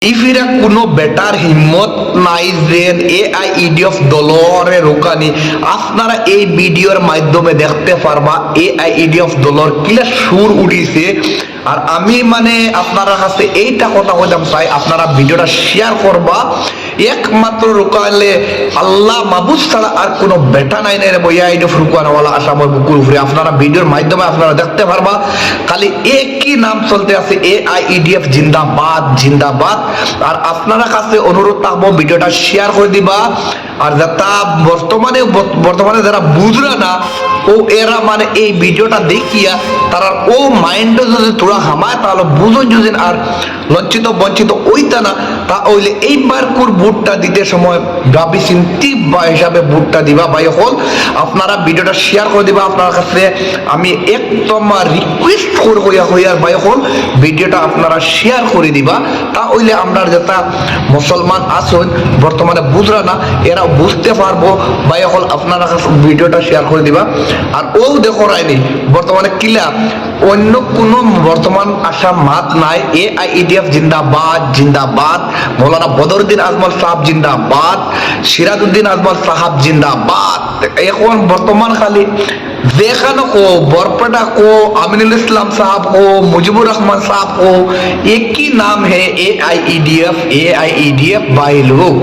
ইফিরা কোনো বেটার হিম্মত নাই যে এআইইডিএফ দলরে রোকানি। আপনারা এই ভিডিওর মাধ্যমে দেখতে পারবা এআইইডিএফ দলর কিলা সুর উঠিছে। আর আমি আপনারা কাছে এইটা কথা কইতাম চাই, আপনারা ভিডিওটা শেয়ার করবা। একমাত্র রুকাইলে আল্লাহ মাহবুব ছাড়া আর কোনো বেটা নাই রে এআইইডিএফ রুকানওয়ালা আসামের বুকুর উপরে। আপনারা ভিডিওর মাধ্যমে আপনারা দেখতে পারবা খালি একই নাম চলতে আছে, এআইইডিএফ জিন্দাবাদ জিন্দাবাদ। আর আপনারা কাছে অনুরোধ থাকবো ভিডিওটা শেয়ার করে দিবা। আর যারা বর্তমানে যারা বুঝরা না ও এরা এই ভিডিওটা দেখিয়া তারা ও মাইন্ডে যদি তোরা হামায় তাহলে বুঝো যদি আর লজ্জিত বঞ্চিত ওইটা না, তা হইলে এইবার কোর ভোটটা দিতে সময় ভাবি চিন্তি বা হিসাবে ভোটটা দিবা। ভাই হল আপনারা ভিডিওটা শেয়ার করে দিবা। আপনার কাছে আমি একদম রিকোয়েস্ট হইয়া ভাই হল ভিডিওটা আপনারা শেয়ার করে দিবা। তা হইলে আমরা যেটা মুসলমান আসুন বর্তমানে বুঝরা না এরা বুঝতে পারবো। ভাই হল আপনারা কাছে ভিডিওটা শেয়ার করে দিবা। আর ও দেখো রায়নি বর্তমানে কিলা অন্য কোনো বর্তমান আসাম মাত নাই। এআইইডিএফ জিন্দাবাদ জিন্দাবাদ, মৌলানা বদরুদ্দিন আজমল সাহাব জিন্দাবাদ, সিরাজউদ্দিন আজমল সাহাব জিন্দাবাদ। এখন বর্তমান খালি যেখানে কো বরপেটা को আমিনুল ইসলাম साहब को मुजीबुर रहमान साहब को एक ही नाम है एआईईडीएफ। एआईईडीएफ भाई लोग